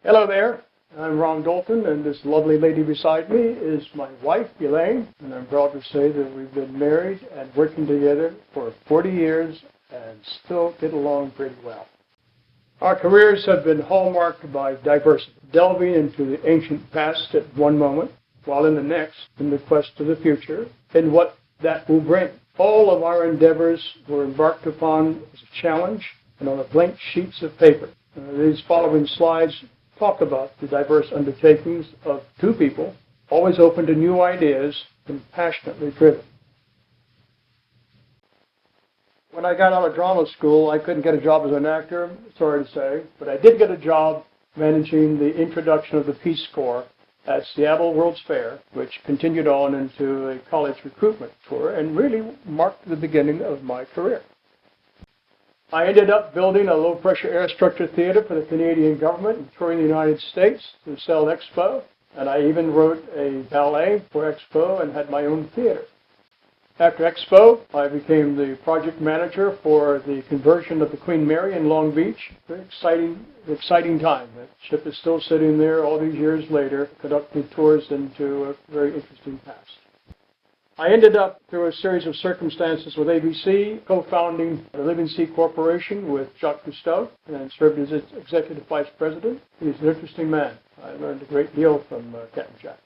Hello there, I'm Romm Doulton, and this lovely lady beside me is my wife, Elaine, and I'm proud to say that we've been married and working together for 40 years and still get along pretty well. Our careers have been hallmarked by diversity, delving into the ancient past at one moment, while in the next, in the quest to the future, and what that will bring. All of our endeavors were embarked upon as a challenge and on blank sheets of paper. These following slides talk about the diverse undertakings of two people, always open to new ideas and passionately driven. When I got out of drama school, I couldn't get a job as an actor, sorry to say, but I did get a job managing the introduction of the Peace Corps at Seattle World's Fair, which continued on into a college recruitment tour and really marked the beginning of my career. I ended up building a low-pressure air structure theater for the Canadian government and touring the United States to sell Expo, and I even wrote a ballet for Expo and had my own theater. After Expo, I became the project manager for the conversion of the Queen Mary in Long Beach. Very exciting time. The ship is still sitting there all these years later, conducting tours into a very interesting past. I ended up, through a series of circumstances with ABC, co-founding the Living Sea Corporation with Jacques Cousteau, and served as its executive vice president. He's an interesting man. I learned a great deal from Captain Jack.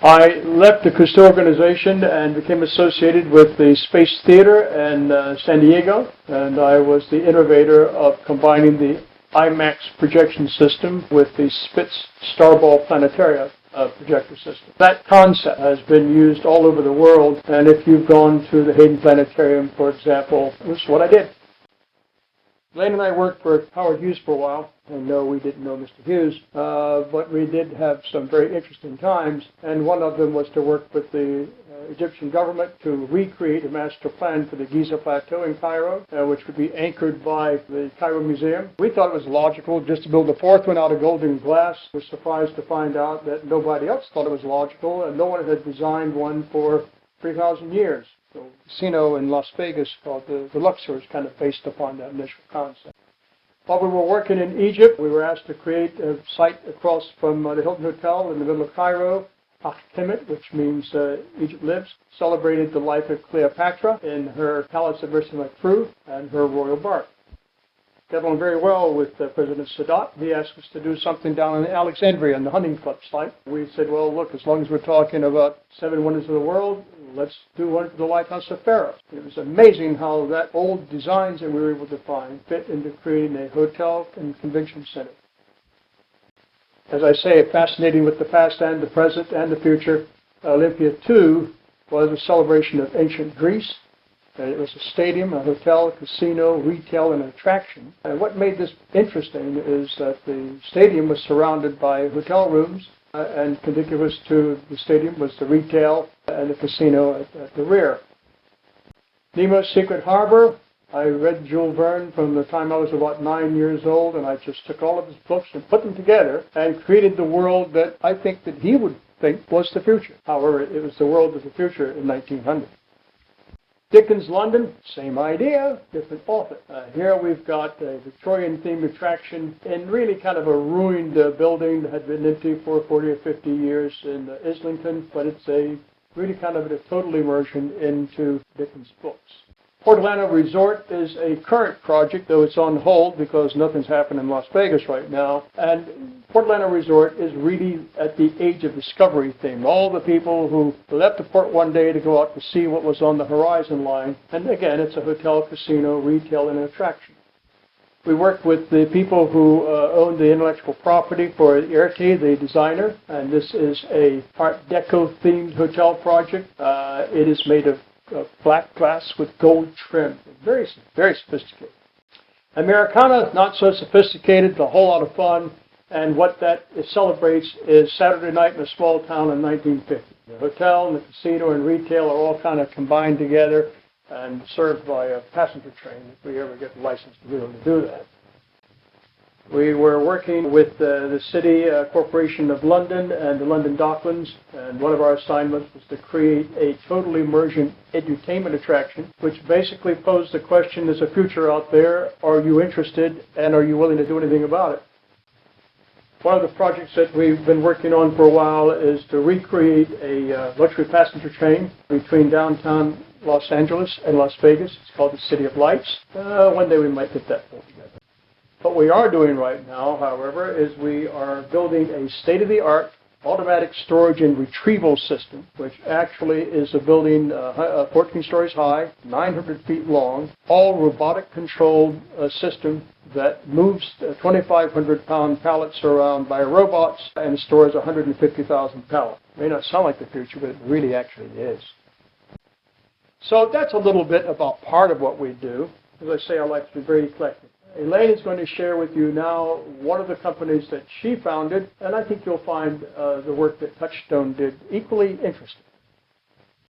I left the Cousteau organization and became associated with the Space Theater in San Diego, and I was the innovator of combining the IMAX projection system with the Spitz Starball Planetaria projector system. That concept has been used all over the world, and if you've gone to the Hayden Planetarium, for example, this is what I did. Elaine and I worked for Howard Hughes for a while, and no, we didn't know Mr. Hughes, but we did have some very interesting times, and one of them was to work with the Egyptian government to recreate a master plan for the Giza Plateau in Cairo, which would be anchored by the Cairo Museum. We thought it was logical just to build the fourth one out of golden glass. We were surprised to find out that nobody else thought it was logical, and no one had designed one for 3,000 years. So, casino in Las Vegas called the Luxor is kind of based upon that initial concept. While we were working in Egypt, we were asked to create a site across from the Hilton Hotel in the middle of Cairo. Akhtimet, which means Egypt lives, celebrated the life of Cleopatra in her palace at Versailles and her royal bark. Got on very well with President Sadat. He asked us to do something down in Alexandria in the hunting club site. We said, well, look, as long as we're talking about 7 wonders of the world, let's do one for the Lighthouse of Pharaoh. It was amazing how that old designs that we were able to find fit into creating a hotel and convention center. As I say, fascinating with the past and the present and the future. Olympia 2 was a celebration of ancient Greece. It was a stadium, a hotel, a casino, retail, and an attraction. And what made this interesting is that the stadium was surrounded by hotel rooms, and contiguous to the stadium was the retail and the casino at the rear. Nemo's Secret Harbor. I read Jules Verne from the time I was about 9 years old, and I just took all of his books and put them together and created the world that I think that he would think was the future. However, it was the world of the future in 1900. Dickens' London, same idea, different author. Here we've got a Victorian-themed attraction in really kind of a ruined building that had been empty for 40 or 50 years in Islington, but it's a really kind of a total immersion into Dickens' books. Portolano Resort is a current project, though it's on hold because nothing's happened in Las Vegas right now. And Portolano Resort is really at the age of discovery theme. All the people who left the port one day to go out to see what was on the horizon line. And again, it's a hotel, casino, retail, and an attraction. We work with the people who own the intellectual property for Erti, the designer. And this is a Art Deco themed hotel project. It is made of black glass with gold trim. Very, very sophisticated. Americana, not so sophisticated, a whole lot of fun. And what that celebrates is Saturday night in a small town in 1950. The hotel and the casino and retail are all kind of combined together and served by a passenger train if we ever get the license to be able to do that. We were working with the City Corporation of London and the London Docklands, and one of our assignments was to create a total immersion edutainment attraction, which basically posed the question, there's a future out there, are you interested and are you willing to do anything about it? One of the projects that we've been working on for a while is to recreate a luxury passenger train between downtown Los Angeles and Las Vegas. It's called the City of Lights. One day we might get that pulled together. What we are doing right now, however, is we are building a state-of-the-art automatic storage and retrieval system, which actually is a building 14 stories high, 900 feet long, all robotic-controlled system that moves 2,500-pound pallets around by robots and stores 150,000 pallets. It may not sound like the future, but it really actually is. So that's a little bit about part of what we do. As I say, I like to be very eclectic. Elaine is going to share with you now one of the companies that she founded, and I think you'll find the work that Touchstone did equally interesting.